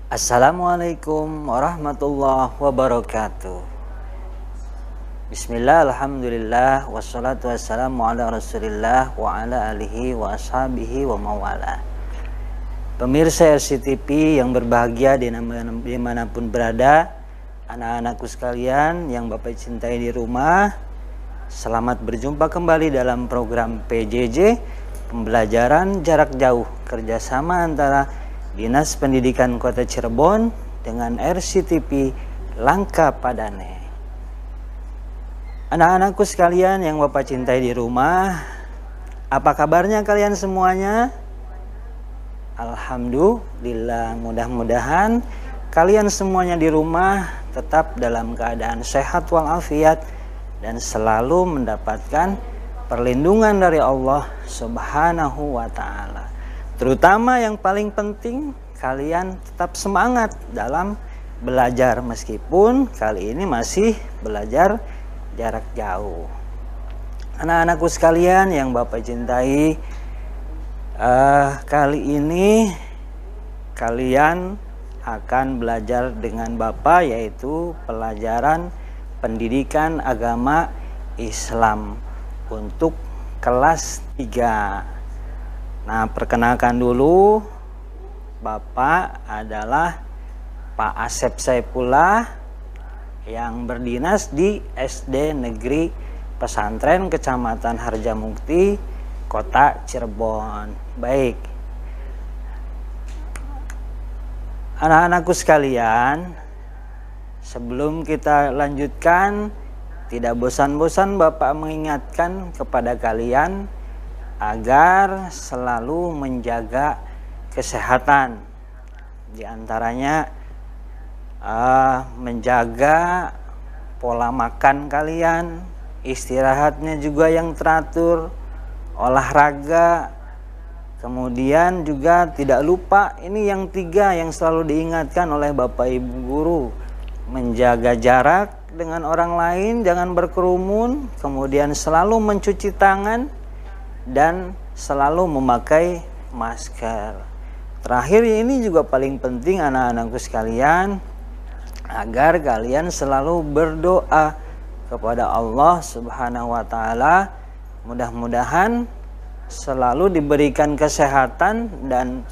Assalamualaikum warahmatullahi wabarakatuh. Bismillah, alhamdulillah, wassalatu wassalamu ala rasulillah wa ala alihi wa ashabihi wa mawala. Pemirsa RCTV yang berbahagia dimanapun berada, anak-anakku sekalian yang Bapak cintai di rumah, selamat berjumpa kembali dalam program PJJ, pembelajaran jarak jauh, kerjasama antara Dinas Pendidikan Kota Cirebon dengan RCTV Langka Padane. Anak-anakku sekalian yang Bapak cintai di rumah, apa kabarnya kalian semuanya? Alhamdulillah, mudah-mudahan kalian semuanya di rumah tetap dalam keadaan sehat walafiat dan selalu mendapatkan perlindungan dari Allah Subhanahu wa Ta'ala. Terutama yang paling penting, kalian tetap semangat dalam belajar meskipun kali ini masih belajar jarak jauh. Anak-anakku sekalian yang Bapak cintai, kali ini kalian akan belajar dengan Bapak, yaitu pelajaran pendidikan agama Islam untuk kelas 3. Nah, perkenalkan dulu, Bapak adalah Pak Asep Saipullah yang berdinas di SD Negeri Pesantren Kecamatan Harjamukti, Kota Cirebon. Baik, anak-anakku sekalian, sebelum kita lanjutkan, tidak bosan-bosan Bapak mengingatkan kepada kalian agar selalu menjaga kesehatan, di antaranya menjaga pola makan kalian, istirahatnya juga yang teratur, olahraga, kemudian juga tidak lupa ini yang 3 yang selalu diingatkan oleh Bapak Ibu guru, menjaga jarak dengan orang lain, jangan berkerumun, kemudian selalu mencuci tangan dan selalu memakai masker. Terakhir ini juga paling penting anak-anakku sekalian, agar kalian selalu berdoa kepada Allah Subhanahu wa Ta'ala, mudah-mudahan selalu diberikan kesehatan dan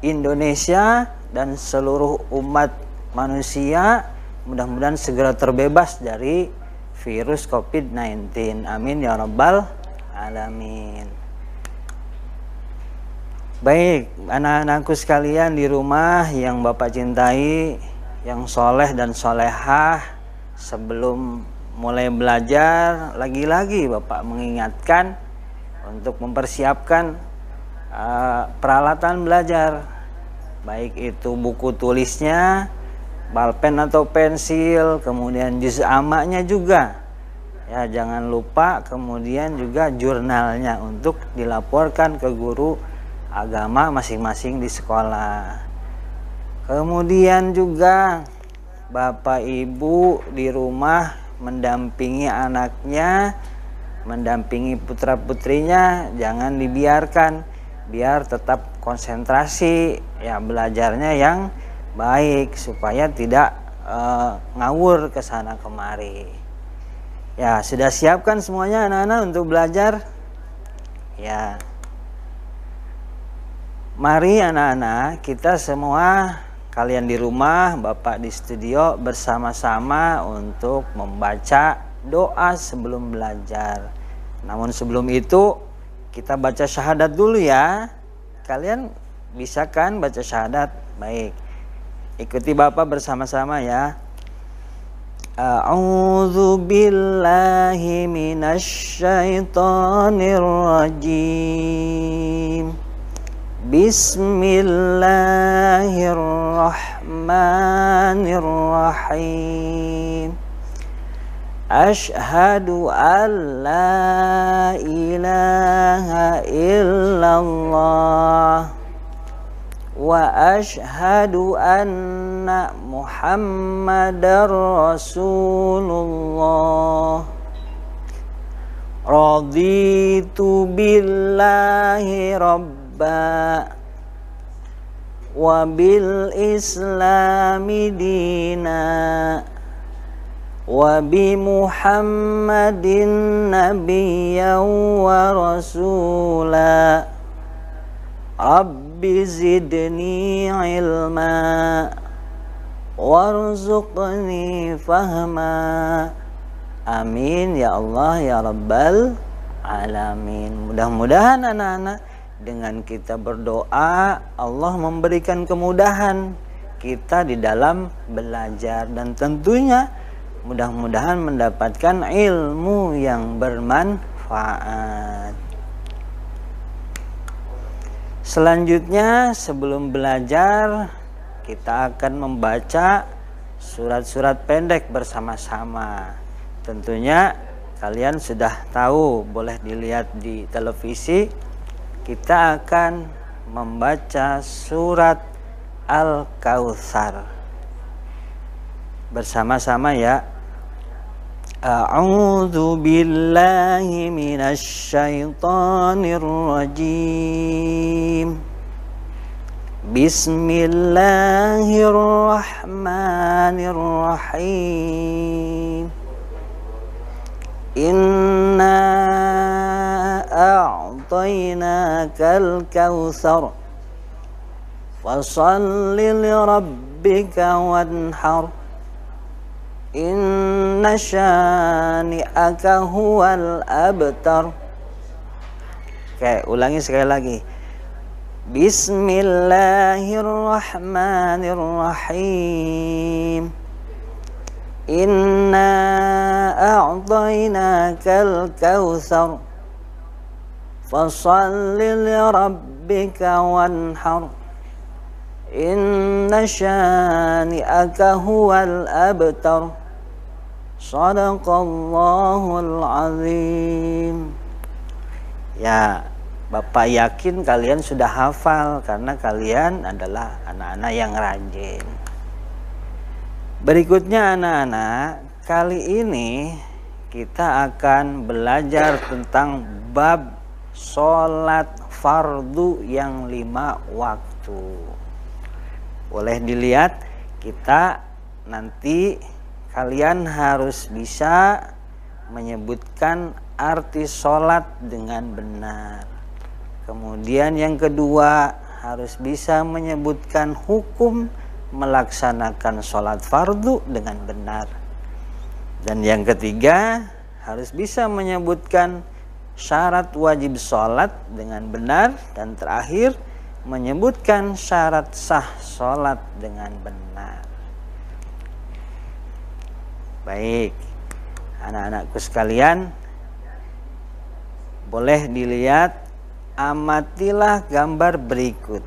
Indonesia dan seluruh umat manusia mudah-mudahan segera terbebas dari virus COVID-19. Amin ya rabbal alamin. Baik, anak-anakku sekalian di rumah yang Bapak cintai, yang soleh dan solehah, sebelum mulai belajar, lagi-lagi Bapak mengingatkan untuk mempersiapkan peralatan belajar, baik itu buku tulisnya, balpen atau pensil, kemudian juz amaknya juga. Ya, jangan lupa, kemudian juga jurnalnya untuk dilaporkan ke guru agama masing-masing di sekolah. Kemudian juga Bapak Ibu di rumah mendampingi anaknya, mendampingi putra-putrinya, jangan dibiarkan, biar tetap konsentrasi ya belajarnya yang baik supaya tidak ngawur ke sana kemari. Ya, sudah siapkan semuanya anak-anak untuk belajar? Ya. Mari anak-anak, kita semua, kalian di rumah, Bapak di studio, bersama-sama untuk membaca doa sebelum belajar. Namun sebelum itu, kita baca syahadat dulu ya. Kalian bisa kan baca syahadat? Baik, ikuti Bapak bersama-sama ya. A'udzu billahi minasy syaithanir rajim. Bismillahirrahmanirrahim. Asyhadu an la ilaha illallah wa asyhadu anna Muhammadar Rasulullah. Raditu billahi rabba wa bil islami dina wa bi Muhammadin nabiyyan wa rasula Rabbi zidni ilma warzuqni fahma. Amin ya Allah ya Rabbal alamin. Mudah-mudahan anak-anak dengan kita berdoa Allah memberikan kemudahan kita di dalam belajar, dan tentunya mudah-mudahan mendapatkan ilmu yang bermanfaat. Selanjutnya sebelum belajar kita akan membaca surat-surat pendek bersama-sama. Tentunya kalian sudah tahu, boleh dilihat di televisi. Kita akan membaca surat Al-Kautsar bersama-sama ya. A'udzu billahi minasy syaithanir rajim. Bismillahirrahmanirrahim. Inna a'tainakal kautsar fashalli lirabbika wanhar. Inna syani'aka huwal abtar. Oke, ulangi sekali lagi. Bismillahirrahmanirrahim. Inna a'tainakal kautsar fashalli lirabbika wanhar. Inna syani'aka huwal abtar. Shadaqallahul azim. Ya, Bapak yakin kalian sudah hafal karena kalian adalah anak-anak yang rajin. Berikutnya anak-anak, kali ini kita akan belajar tentang bab sholat fardu yang 5 waktu. Boleh dilihat, kita nanti kalian harus bisa menyebutkan arti sholat dengan benar. Kemudian yang kedua, harus bisa menyebutkan hukum melaksanakan sholat fardu dengan benar. Dan yang ketiga, harus bisa menyebutkan syarat wajib sholat dengan benar. Dan terakhir, menyebutkan syarat sah sholat dengan benar. Baik, anak-anakku sekalian, boleh dilihat, amatilah gambar berikut.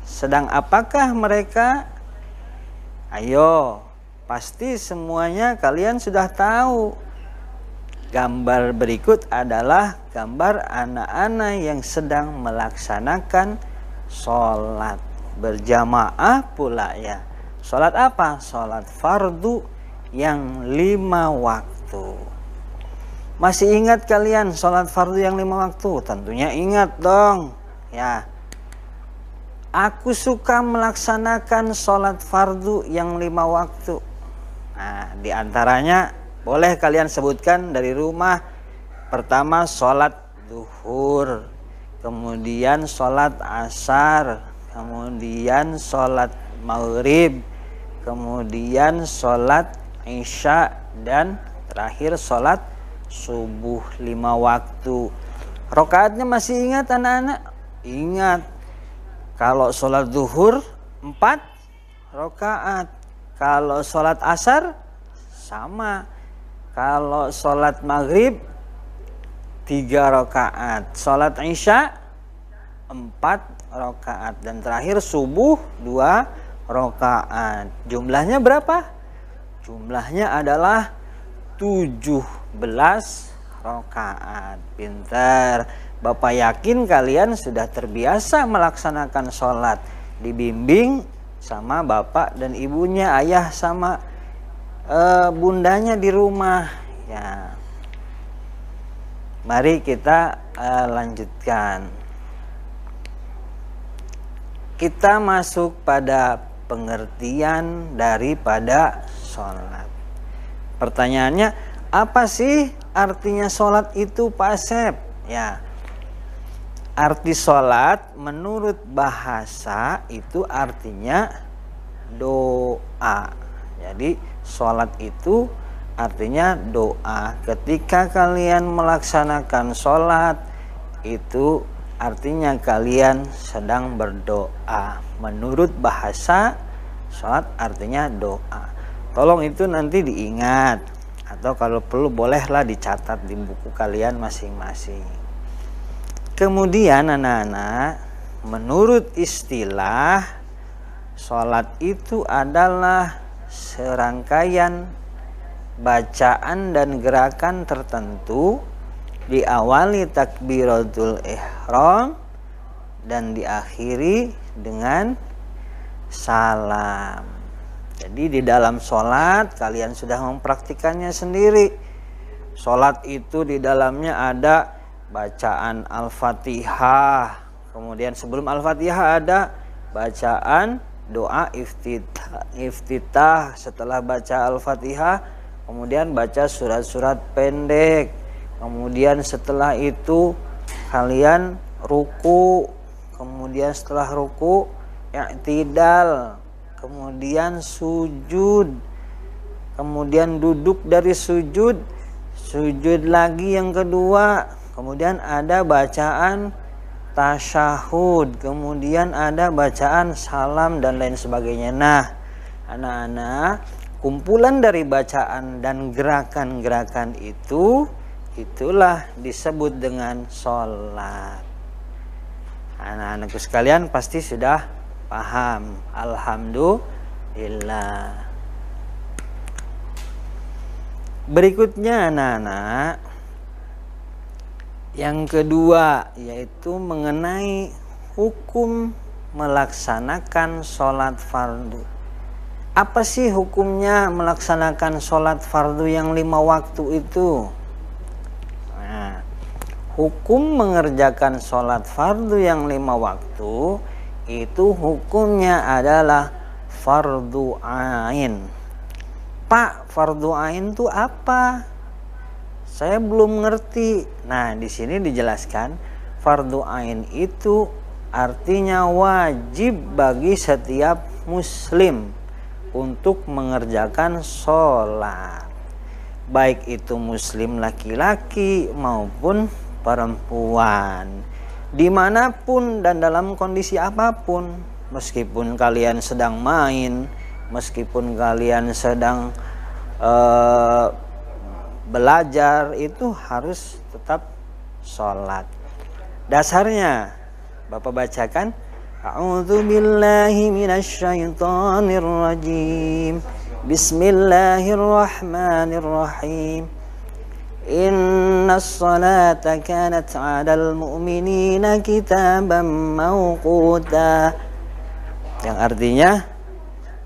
Sedang apakah mereka? Ayo, pasti semuanya kalian sudah tahu. Gambar berikut adalah gambar anak-anak yang sedang melaksanakan sholat berjamaah pula ya. Sholat apa? Sholat fardu yang 5 waktu. Masih ingat kalian sholat fardu yang 5 waktu? Tentunya ingat dong ya. Aku suka melaksanakan sholat fardu yang 5 waktu. Nah, diantaranya boleh kalian sebutkan dari rumah. Pertama, sholat zuhur, kemudian sholat asar, kemudian sholat maghrib, kemudian sholat isya, dan terakhir sholat subuh 5 waktu. Rakaatnya masih ingat anak-anak? Ingat. Kalau sholat zuhur 4 rakaat. Kalau sholat asar sama. Kalau sholat maghrib 3 rakaat. Sholat isya 4 rakaat. Dan terakhir subuh 2 rakaat. Jumlahnya berapa? Jumlahnya adalah 17 rakaat. Pintar. Bapak yakin kalian sudah terbiasa melaksanakan sholat. Dibimbing sama bapak dan ibunya, ayah sama bundanya di rumah. Ya. Mari kita lanjutkan. kita masuk pada pengertian daripada sholat. Pertanyaannya, apa sih artinya sholat itu, Pak Asep? Ya, arti sholat menurut bahasa itu artinya doa. Jadi sholat itu artinya doa. Ketika kalian melaksanakan sholat, itu artinya kalian sedang berdoa. Menurut bahasa, sholat artinya doa. Tolong itu nanti diingat, atau kalau perlu bolehlah dicatat di buku kalian masing-masing. Kemudian anak-anak, menurut istilah, sholat itu adalah serangkaian bacaan dan gerakan tertentu, diawali takbiratul ihram dan diakhiri dengan salam. Jadi di dalam sholat kalian sudah mempraktikannya sendiri. Sholat itu di dalamnya ada bacaan Al-Fatihah. Kemudian sebelum Al-Fatihah ada bacaan doa iftitah. Setelah baca Al-Fatihah, kemudian baca surat-surat pendek. Kemudian setelah itu kalian ruku. Kemudian setelah ruku i'tidal. Kemudian sujud, kemudian duduk dari sujud, sujud lagi yang kedua, kemudian ada bacaan tasyahud, kemudian ada bacaan salam dan lain sebagainya. Nah, anak-anak, kumpulan dari bacaan dan gerakan-gerakan itu, itulah disebut dengan sholat. Anak-anakku sekalian pasti sudah paham. Alhamdulillah. Berikutnya anak-anak, yang kedua yaitu mengenai hukum melaksanakan sholat fardu. Apa sih hukumnya melaksanakan sholat fardu yang 5 waktu itu? Nah, hukum mengerjakan sholat fardu yang 5 waktu itu hukumnya adalah fardu ain. Pak, fardu ain itu apa? Saya belum ngerti. Nah, di sini dijelaskan fardu ain itu artinya wajib bagi setiap muslim untuk mengerjakan sholat, baik itu muslim laki-laki maupun perempuan, dimanapun dan dalam kondisi apapun. Meskipun kalian sedang main, meskipun kalian sedang belajar, itu harus tetap sholat. Dasarnya Bapak bacakan, A'udzu billahi minasyaitonir rajim. Bismillahirrahmanirrahim. Innas salata kanat 'alal mu'minina kitaban mawquta. Yang artinya,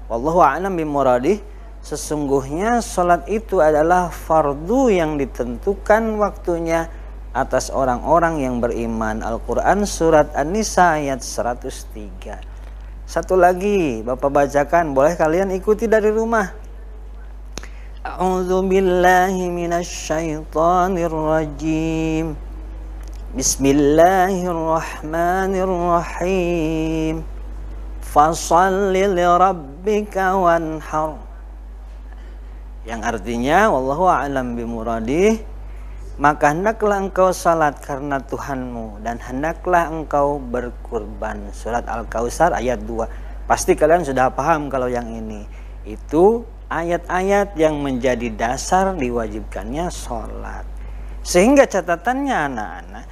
wallahu a'lam bimuradih, sesungguhnya salat itu adalah fardu yang ditentukan waktunya atas orang-orang yang beriman. Al-Quran surat An-Nisa ayat 103. Satu lagi Bapak bacakan, boleh kalian ikuti dari rumah. A'udzu billahi minasyaitonir rajim. Bismillahirrahmanirrahim. Fashalli lirabbika wanhar. Yang artinya, wallahu a'lam bimuradih, maka hendaklah engkau salat karena Tuhanmu dan hendaklah engkau berkurban. Surat Al-Kautsar ayat 2. Pasti kalian sudah paham kalau yang ini. Itu ayat-ayat yang menjadi dasar diwajibkannya sholat. Sehingga catatannya anak-anak,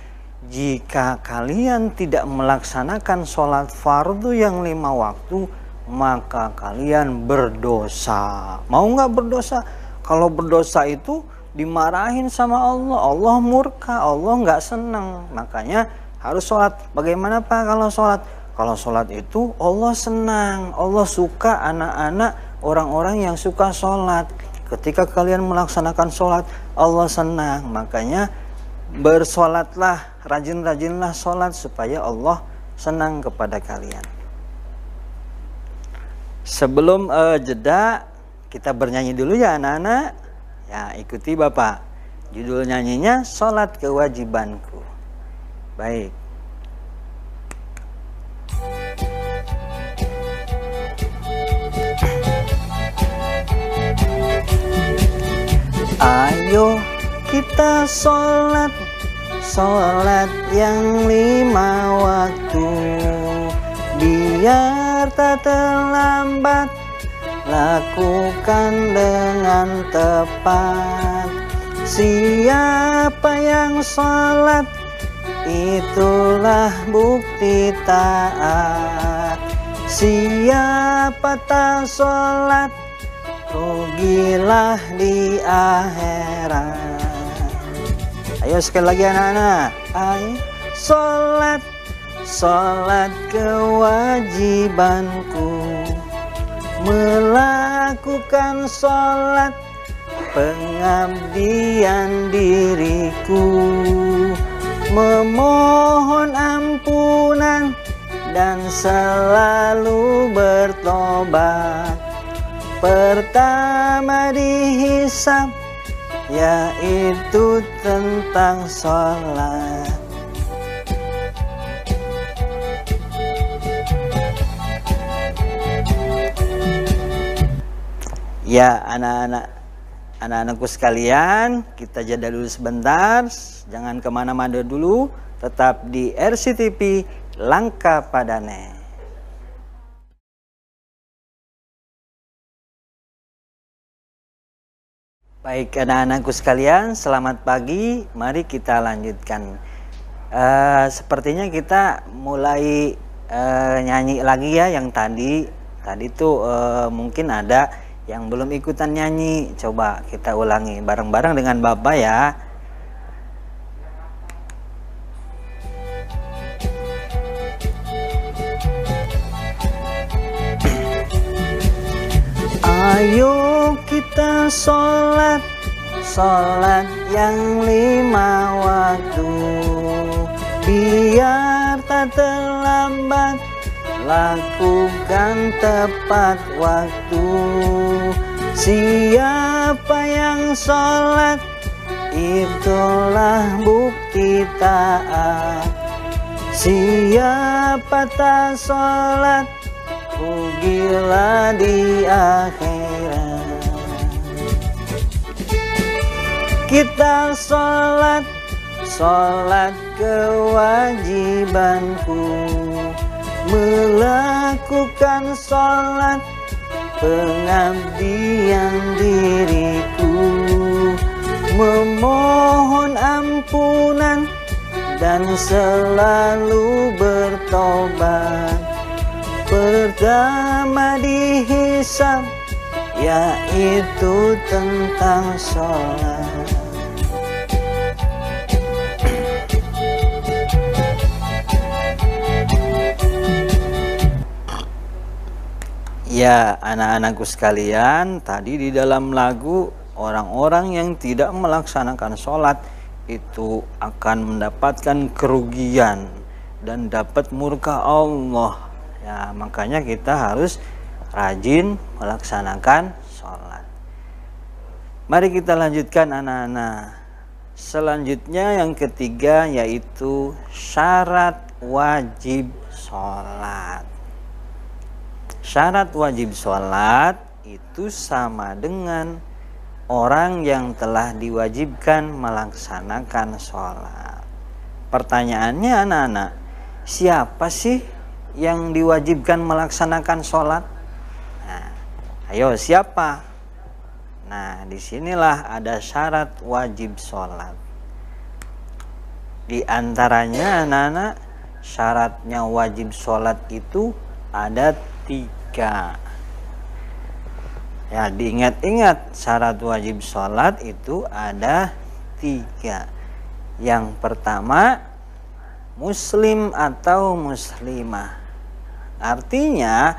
jika kalian tidak melaksanakan sholat fardu yang 5 waktu, maka kalian berdosa. Mau nggak berdosa? Kalau berdosa itu dimarahin sama Allah, Allah murka, Allah nggak senang. Makanya harus sholat. Bagaimana Pak kalau sholat? Kalau sholat itu Allah senang, Allah suka anak-anak orang-orang yang suka sholat. Ketika kalian melaksanakan sholat, Allah senang. Makanya bersolatlah, rajin-rajinlah sholat supaya Allah senang kepada kalian. Sebelum jeda, kita bernyanyi dulu ya anak-anak. Ya, ikuti Bapak. Judul nyanyinya Sholat Kewajibanku. Baik. Ayo kita sholat, sholat yang 5 waktu, biar tak terlambat, lakukan dengan tepat. Siapa yang sholat, itulah bukti taat. Siapa tak sholat, rugilah di akhirat. Ayo sekali lagi anak-anak. Ayo sholat, sholat kewajibanku, melakukan sholat pengabdian diriku, memohon ampunan dan selalu bertobat. Pertama dihisab, yaitu tentang sholat. Ya anak-anakku sekalian, kita jeda dulu sebentar. Jangan kemana-mana dulu, tetap di RCTP Langka Padane. Baik anak-anakku sekalian, selamat pagi. Mari kita lanjutkan. Sepertinya kita mulai nyanyi lagi ya. Yang tadi tuh mungkin ada yang belum ikutan nyanyi. Coba kita ulangi bareng-bareng dengan Bapak ya. Ayo kita sholat, sholat yang 5 waktu, biar tak terlambat, lakukan tepat waktu. Siapa yang sholat, itulah bukti taat. Siapa tak sholat, rugilah di akhirat. Kita sholat, sholat kewajibanku, melakukan sholat pengabdian diriku, memohon ampunan dan selalu bertobat. Pertama dihisab, yaitu tentang sholat. Ya anak-anakku sekalian, tadi di dalam lagu orang-orang yang tidak melaksanakan sholat itu akan mendapatkan kerugian dan dapat murka Allah. Ya, makanya kita harus rajin melaksanakan sholat. Mari kita lanjutkan anak-anak. Selanjutnya yang ketiga yaitu syarat wajib sholat. Syarat wajib sholat itu sama dengan orang yang telah diwajibkan melaksanakan sholat. Pertanyaannya anak-anak, siapa sih yang diwajibkan melaksanakan sholat? Nah, ayo siapa? Nah, disinilah ada syarat wajib sholat. Di antaranya anak-anak, syaratnya wajib sholat itu ada 3. Ya, diingat-ingat, syarat wajib sholat itu ada 3. Yang pertama, muslim atau muslimah. Artinya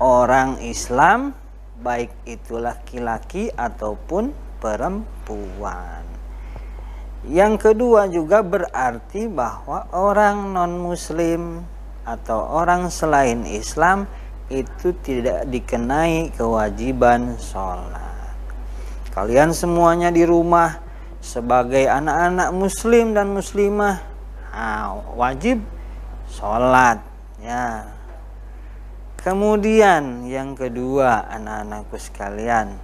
orang Islam, baik itu laki-laki ataupun perempuan. Yang kedua juga berarti bahwa orang non-muslim atau orang selain Islam itu tidak dikenai kewajiban sholat. Kalian semuanya di rumah sebagai anak-anak muslim dan muslimah, wajib sholat ya. Kemudian yang kedua, anak-anakku sekalian,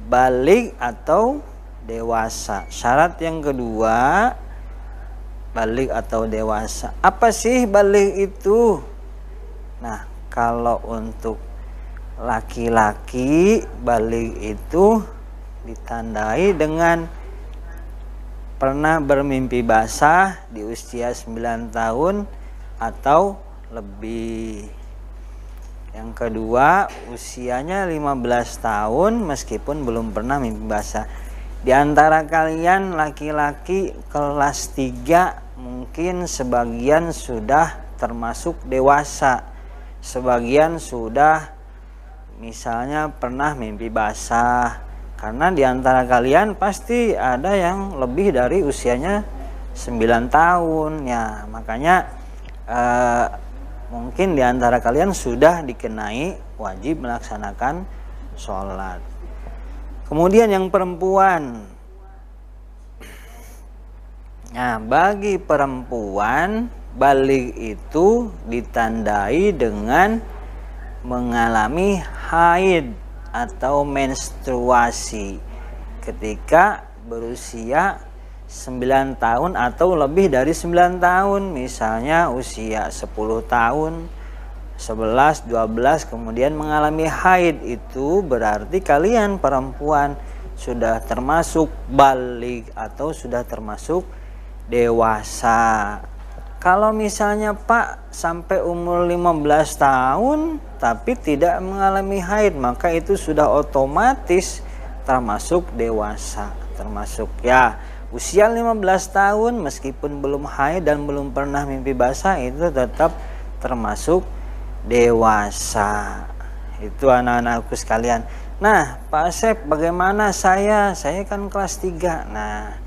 baligh atau dewasa. Syarat yang kedua, baligh atau dewasa. Apa sih baligh itu? Nah, kalau untuk laki-laki, baligh itu ditandai dengan pernah bermimpi basah di usia 9 tahun atau lebih. Yang kedua, usianya 15 tahun meskipun belum pernah mimpi basah. Di antara kalian laki-laki kelas 3 mungkin sebagian sudah termasuk dewasa, sebagian sudah misalnya pernah mimpi basah. Karena di antara kalian pasti ada yang lebih dari usianya 9 tahun ya. Makanya mungkin di antara kalian sudah dikenai wajib melaksanakan sholat. Kemudian yang perempuan. Nah, bagi perempuan baligh itu ditandai dengan mengalami haid atau menstruasi ketika berusia 9 tahun atau lebih dari 9 tahun. Misalnya usia 10 tahun, 11, 12 kemudian mengalami haid, itu berarti kalian perempuan sudah termasuk baligh atau sudah termasuk dewasa. Kalau misalnya Pak sampai umur 15 tahun tapi tidak mengalami haid, maka itu sudah otomatis termasuk dewasa, termasuk ya usia 15 tahun meskipun belum haid dan belum pernah mimpi basah itu tetap termasuk dewasa. Itu anak-anakku sekalian. Nah, Pak Asep, bagaimana saya kan kelas 3. Nah,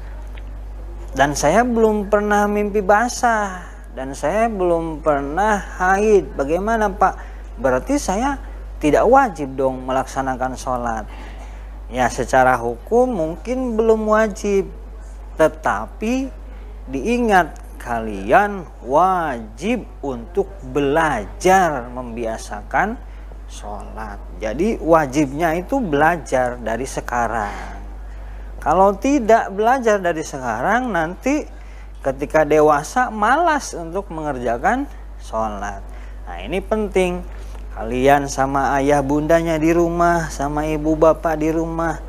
dan saya belum pernah mimpi basah dan saya belum pernah haid. Bagaimana Pak? Berarti saya tidak wajib dong melaksanakan sholat. Ya, secara hukum mungkin belum wajib, tetapi diingat kalian wajib untuk belajar membiasakan sholat. Jadi wajibnya itu belajar dari sekarang. Kalau tidak belajar dari sekarang, nanti ketika dewasa malas untuk mengerjakan sholat. Nah, ini penting. Kalian sama ayah bundanya di rumah, sama ibu bapak di rumah,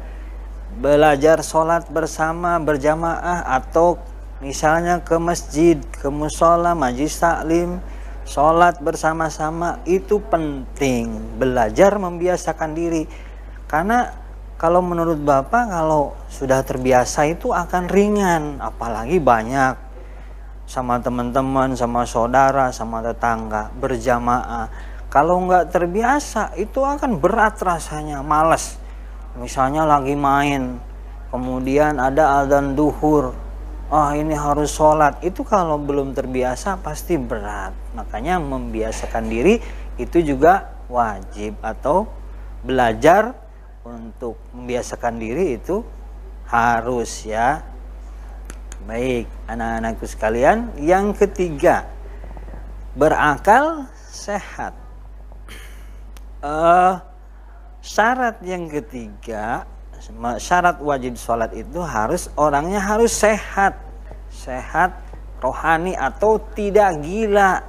belajar sholat bersama berjamaah atau misalnya ke masjid, ke musola, majlis taklim, sholat bersama-sama. Itu penting, belajar membiasakan diri. Karena kalau menurut Bapak, kalau sudah terbiasa itu akan ringan, apalagi banyak sama teman-teman, sama saudara, sama tetangga, berjamaah. Kalau nggak terbiasa itu akan berat rasanya, malas. Misalnya lagi main, kemudian ada adzan duhur, ini harus sholat. Itu kalau belum terbiasa pasti berat. Makanya membiasakan diri itu juga wajib, atau belajar untuk membiasakan diri itu harus ya. Baik, anak-anakku sekalian, yang ketiga, berakal sehat. Syarat yang ketiga, syarat wajib sholat itu harus orangnya harus sehat, sehat rohani atau tidak gila.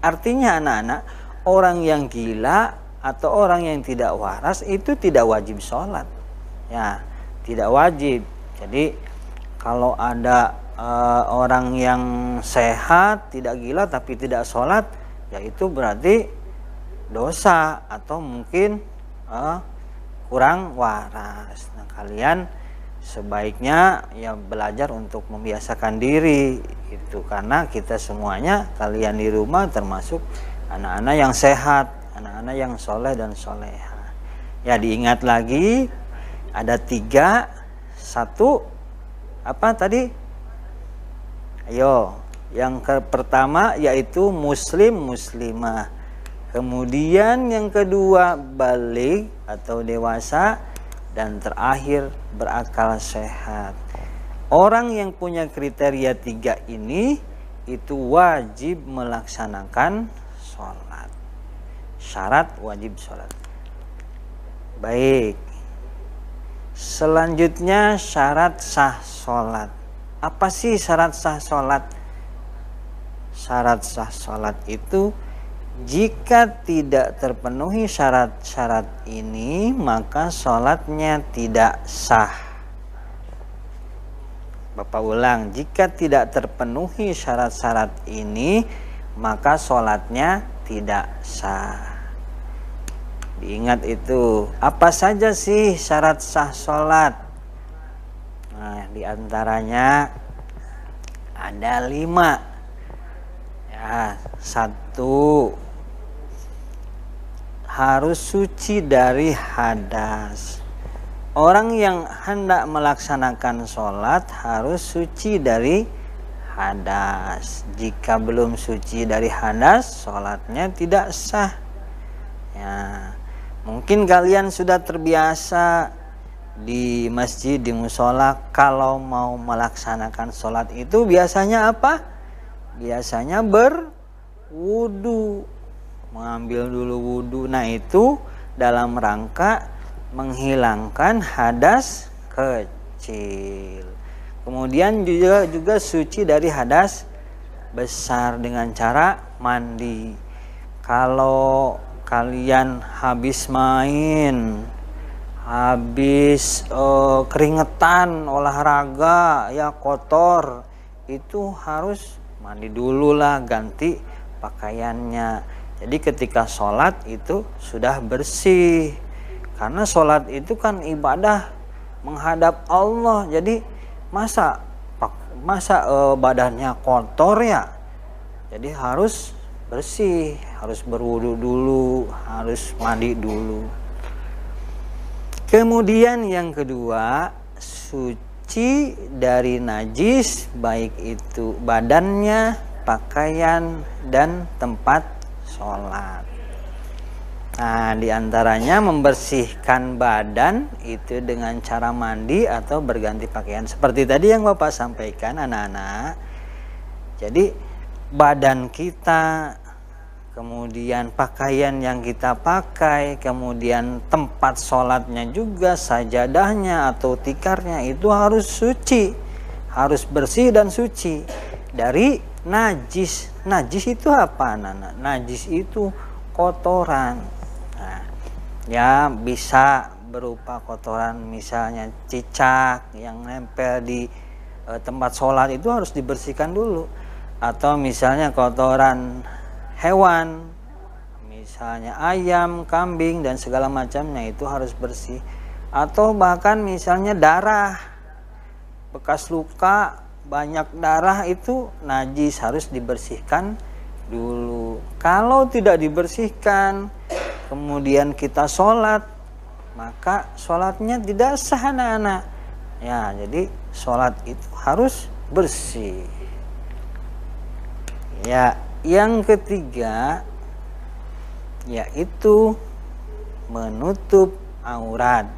Artinya anak-anak, orang yang gila atau orang yang tidak waras itu tidak wajib sholat, ya tidak wajib. Jadi kalau ada orang yang sehat, tidak gila tapi tidak sholat, ya itu berarti dosa atau mungkin kurang waras. Nah, kalian sebaiknya ya belajar untuk membiasakan diri itu, karena kita semuanya, kalian di rumah termasuk anak-anak yang sehat, anak-anak yang soleh dan soleha. Ya, diingat lagi ada 3. 1 apa tadi? Ayo, Yang pertama yaitu muslim muslimah. Kemudian yang kedua baligh atau dewasa, dan terakhir berakal sehat. Orang yang punya kriteria 3 ini itu wajib melaksanakan sholat. Syarat wajib sholat. Baik. Selanjutnya syarat sah sholat. Apa sih syarat sah sholat? Syarat sah sholat itu jika tidak terpenuhi syarat-syarat ini, maka sholatnya tidak sah. Bapak ulang, jika tidak terpenuhi syarat-syarat ini, maka sholatnya tidak sah. Diingat itu. Apa saja sih syarat sah sholat? Nah, diantaranya ada 5. Ya, 1, harus suci dari hadas. Orang yang hendak melaksanakan sholat harus suci dari hadas. Jika belum suci dari hadas, sholatnya tidak sah. Ya, mungkin kalian sudah terbiasa di masjid, di musola, kalau mau melaksanakan sholat itu biasanya apa? Biasanya berwudu. Mengambil dulu wudu. Nah, itu dalam rangka menghilangkan hadas kecil. Kemudian juga suci dari hadas besar dengan cara mandi. Kalau kalian habis main, habis keringetan, olahraga, ya kotor, itu harus mandi dulu lah, ganti pakaiannya. Jadi ketika sholat itu sudah bersih. Karena sholat itu kan ibadah menghadap Allah. Jadi masa badannya kotor ya. Jadi harus bersih, harus berwudu dulu, harus mandi dulu. Kemudian yang kedua, suci dari najis, baik itu badannya, pakaian, dan tempat sholat. Nah, diantaranya membersihkan badan itu dengan cara mandi atau berganti pakaian. Seperti tadi yang Bapak sampaikan, anak-anak. Jadi badan kita, kemudian pakaian yang kita pakai, kemudian tempat sholatnya juga, sajadahnya atau tikarnya itu harus suci, harus bersih dan suci dari najis. Najis itu apa, anak-anak? Najis itu kotoran. Nah, ya bisa berupa kotoran, misalnya cicak yang nempel di tempat sholat itu harus dibersihkan dulu. Atau misalnya kotoran hewan, misalnya ayam, kambing, dan segala macamnya itu harus bersih. Atau bahkan misalnya darah, bekas luka, banyak darah itu najis, harus dibersihkan dulu. Kalau tidak dibersihkan, kemudian kita sholat, maka sholatnya tidak sah, anak-anak. Ya, jadi sholat itu harus bersih. Ya, yang ketiga yaitu menutup aurat.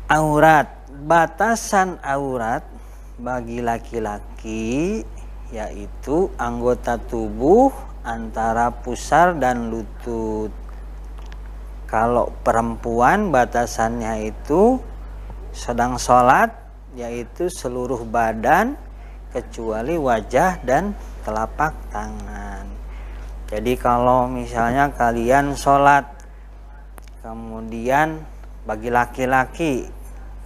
Aurat, batasan aurat bagi laki-laki yaitu anggota tubuh antara pusar dan lutut. Kalau perempuan batasannya itu sedang sholat yaitu seluruh badan kecuali wajah dan telapak tangan. Jadi kalau misalnya kalian sholat, kemudian bagi laki-laki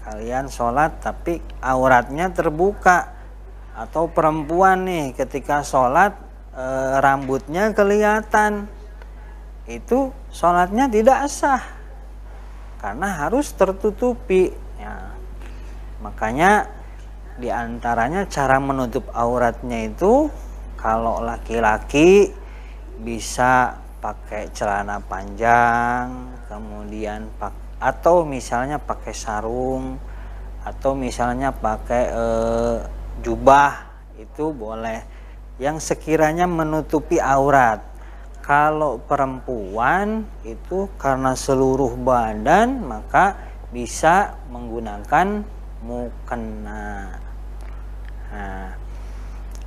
kalian sholat tapi auratnya terbuka, atau perempuan nih ketika sholat rambutnya kelihatan, itu sholatnya tidak sah karena harus tertutupi ya. Makanya diantaranya cara menutup auratnya itu, kalau laki-laki bisa pakai celana panjang, kemudian atau misalnya pakai sarung, atau misalnya pakai jubah itu boleh yang sekiranya menutupi aurat. Kalau perempuan itu karena seluruh badan maka bisa menggunakan mukena. Nah,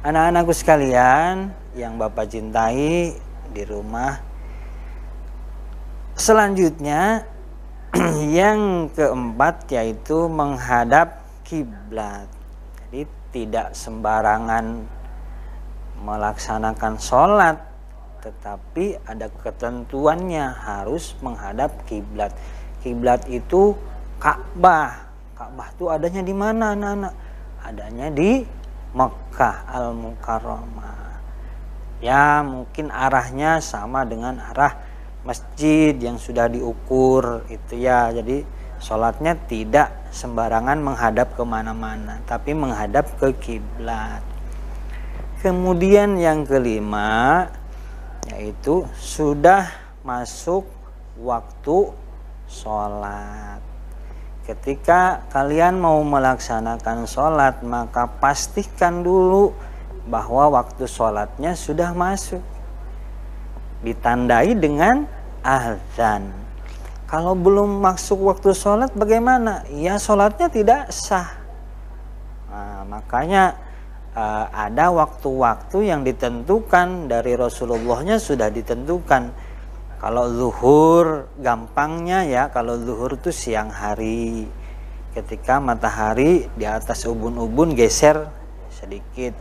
anak-anakku sekalian yang Bapak cintai di rumah, selanjutnya yang keempat yaitu menghadap kiblat. Jadi tidak sembarangan melaksanakan sholat, tetapi ada ketentuannya, harus menghadap kiblat. Kiblat itu Ka'bah. Ka'bah itu adanya di mana, anak-anak? Adanya di Mekah Al-Mukarramah. Ya, mungkin arahnya sama dengan arah masjid yang sudah diukur itu ya. Jadi sholatnya tidak sembarangan menghadap kemana-mana, tapi menghadap ke kiblat. Kemudian yang kelima yaitu sudah masuk waktu sholat. Ketika kalian mau melaksanakan sholat, maka pastikan dulu bahwa waktu sholatnya sudah masuk, ditandai dengan azan. Kalau belum masuk waktu sholat bagaimana? Ya sholatnya tidak sah. Nah, makanya ada waktu-waktu yang ditentukan dari Rasulullahnya sudah ditentukan. Kalau zuhur gampangnya ya, kalau zuhur itu siang hari, ketika matahari di atas ubun-ubun geser sedikit.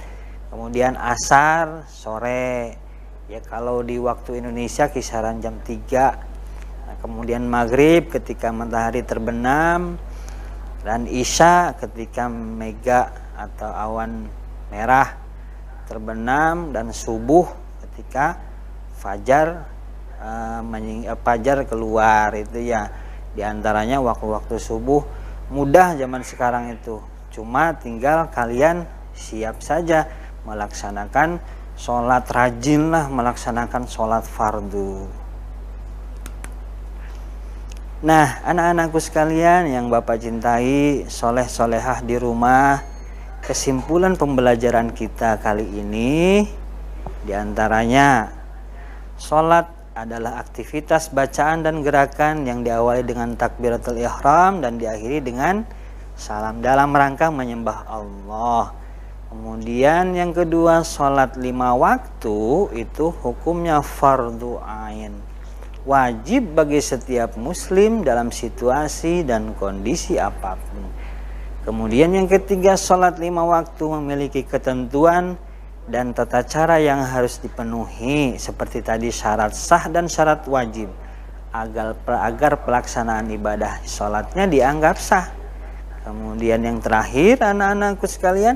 Kemudian asar sore, ya kalau di waktu Indonesia kisaran jam 3. Nah, kemudian maghrib ketika matahari terbenam, dan isya ketika mega atau awan merah terbenam, dan subuh ketika fajar fajar keluar. Itu ya diantaranya waktu-waktu subuh. Mudah zaman sekarang itu, cuma tinggal kalian siap saja melaksanakan sholat, rajinlah melaksanakan sholat fardu. Nah, anak-anakku sekalian yang Bapak cintai, soleh-solehah di rumah, kesimpulan pembelajaran kita kali ini diantaranya sholat adalah aktivitas bacaan dan gerakan yang diawali dengan takbiratul ihram dan diakhiri dengan salam dalam rangka menyembah Allah. Kemudian yang kedua, sholat 5 waktu itu hukumnya fardu ain, wajib bagi setiap muslim dalam situasi dan kondisi apapun. Kemudian yang ketiga, sholat 5 waktu memiliki ketentuan dan tata cara yang harus dipenuhi, seperti tadi syarat sah dan syarat wajib, agar pelaksanaan ibadah sholatnya dianggap sah. Kemudian yang terakhir, anak-anakku sekalian,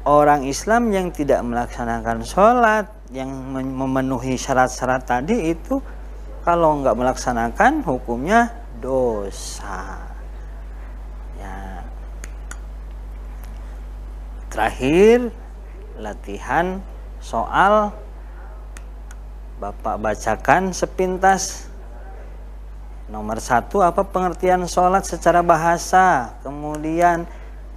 orang Islam yang tidak melaksanakan sholat yang memenuhi syarat-syarat tadi itu, kalau nggak melaksanakan hukumnya dosa. Ya. Terakhir, latihan soal Bapak bacakan sepintas. Nomor 1, apa pengertian sholat secara bahasa? Kemudian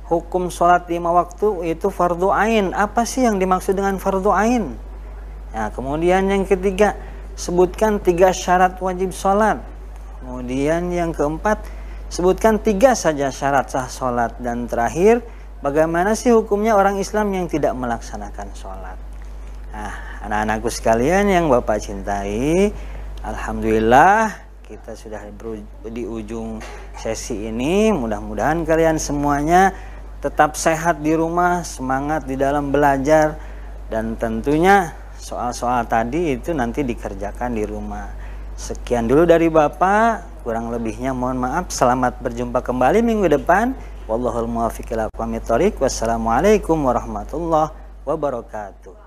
hukum sholat 5 waktu itu fardu ain. Apa sih yang dimaksud dengan fardu ain? Nah, kemudian yang ketiga, sebutkan 3 syarat wajib sholat. Kemudian yang keempat, sebutkan 3 saja syarat sah sholat. Dan terakhir, bagaimana sih hukumnya orang Islam yang tidak melaksanakan sholat? Nah, anak-anakku sekalian yang Bapak cintai, alhamdulillah kita sudah di ujung sesi ini. Mudah-mudahan kalian semuanya tetap sehat di rumah, semangat di dalam belajar, dan tentunya soal-soal tadi itu nanti dikerjakan di rumah. Sekian dulu dari Bapak, kurang lebihnya mohon maaf. Selamat berjumpa kembali minggu depan. Wallahul muwaffiq ila aqwamit thoriq. Wassalamualaikum warahmatullahi wabarakatuh.